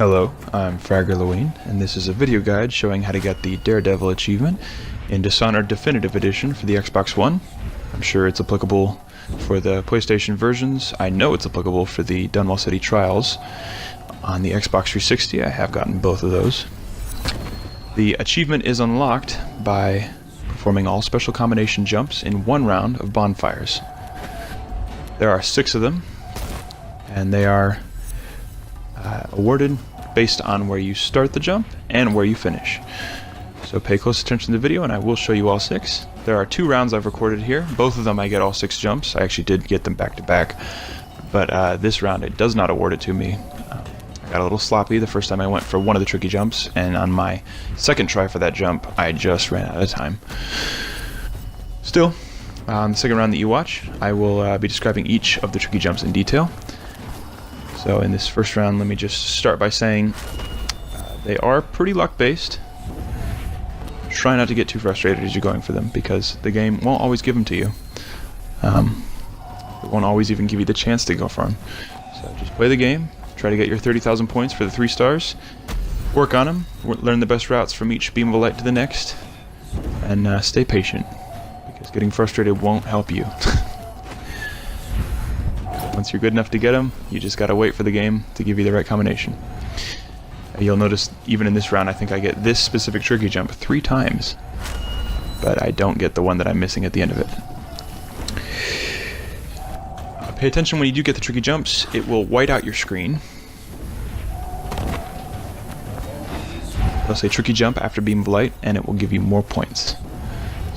Hello, I'm Fraggerloween, and this is a video guide showing how to get the Daredevil achievement in Dishonored Definitive Edition for the Xbox One. I'm sure it's applicable for the PlayStation versions. I know it's applicable for the Dunwall City Trials on the Xbox 360. I have gotten both of those. The achievement is unlocked by performing all special combination jumps in one round of bonfires. There are 6 of them, and they are awarded based on where you start the jump and where you finish. So pay close attention to the video and I will show you all 6. There are 2 rounds I've recorded here. Both of them I get all 6 jumps. I actually did get them back to back, but this round it does not award it to me. I got a little sloppy the first time I went for one of the tricky jumps, and on my second try for that jump I just ran out of time. Still, on the second round that you watch, I will be describing each of the tricky jumps in detail. So in this first round, let me just start by saying they are pretty luck-based. Try not to get too frustrated as you're going for them, because the game won't always give them to you. It won't always even give you the chance to go for them. So just play the game, try to get your 30,000 points for the 3 stars, work on them, learn the best routes from each beam of light to the next, and stay patient, because getting frustrated won't help you. Once you're good enough to get them, you just gotta wait for the game to give you the right combination. You'll notice even in this round I think I get this specific tricky jump 3 times, but I don't get the one that I'm missing at the end of it. Pay attention when you do get the tricky jumps. It will white out your screen. It'll say tricky jump after beam of light, and it will give you more points.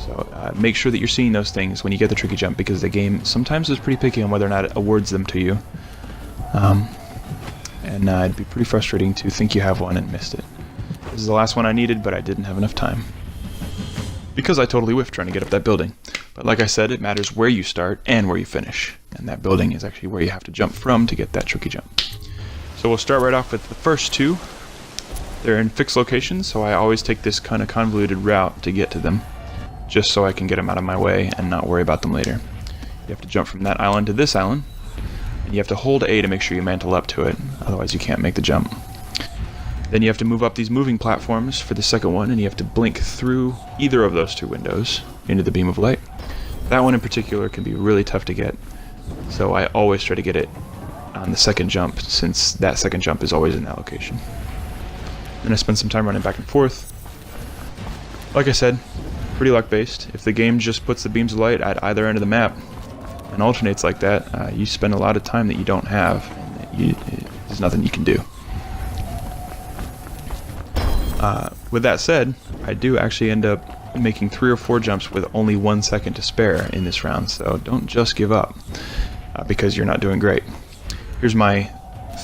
So make sure that you're seeing those things when you get the tricky jump, because the game sometimes is pretty picky on whether or not it awards them to you. And it'd be pretty frustrating to think you have one and missed it. This is the last one I needed, but I didn't have enough time, because I totally whiffed trying to get up that building. But like I said, it matters where you start and where you finish, and that building is actually where you have to jump from to get that tricky jump. So we'll start right off with the first 2. They're in fixed locations, so I always take this kind of convoluted route to get to them, just so I can get them out of my way and not worry about them later. You have to jump from that island to this island, and you have to hold A to make sure you mantle up to it, otherwise you can't make the jump. Then you have to move up these moving platforms for the second one, and you have to blink through either of those 2 windows into the beam of light. That one in particular can be really tough to get, so I always try to get it on the second jump, since that second jump is always in that location. Then I spend some time running back and forth. Like I said, pretty luck-based. If the game just puts the beams of light at either end of the map and alternates like that, you spend a lot of time that you don't have, and there's nothing you can do. With that said, I do actually end up making 3 or 4 jumps with only 1 second to spare in this round, so don't just give up because you're not doing great. Here's my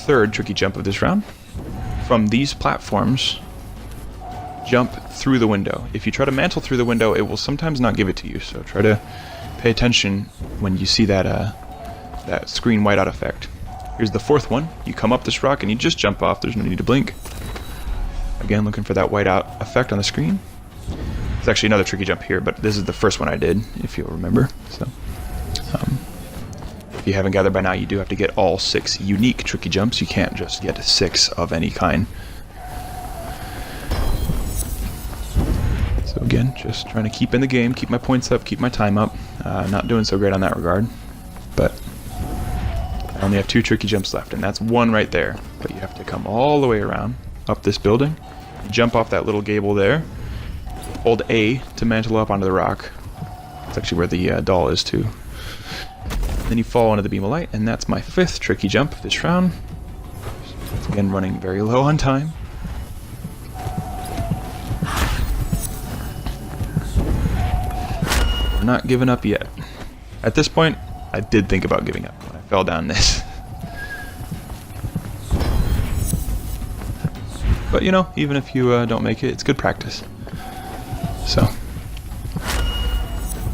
3rd tricky jump of this round. From these platforms, jump through the window. If you try to mantle through the window, it will sometimes not give it to you, so try to pay attention when you see that that screen whiteout effect. Here's the 4th one. You come up this rock and you just jump off. There's no need to blink. Again, looking for that whiteout effect on the screen. There's actually another tricky jump here, but this is the first one I did, if you'll remember. So, if you haven't gathered by now, you do have to get all 6 unique tricky jumps. You can't just get 6 of any kind. So again, just trying to keep in the game, keep my points up, keep my time up. Not doing so great on that regard, but I only have 2 tricky jumps left, and that's 1 right there. But you have to come all the way around, up this building, jump off that little gable there, hold A to mantle up onto the rock. That's actually where the doll is too. Then you fall into the beam of light, and that's my 5th tricky jump of this round. Again, running very low on time. We're not giving up yet. At this point, I did think about giving up when I fell down this. But you know, even if you don't make it, it's good practice. So,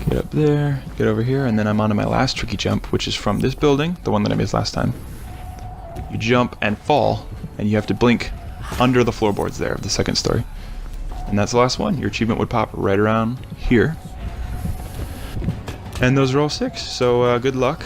get up there, get over here, and then I'm on to my last tricky jump, which is from this building, the one that I missed last time. You jump and fall, and you have to blink under the floorboards there of the 2nd story. And that's the last one. Your achievement would pop right around here. And those are all 6, so good luck.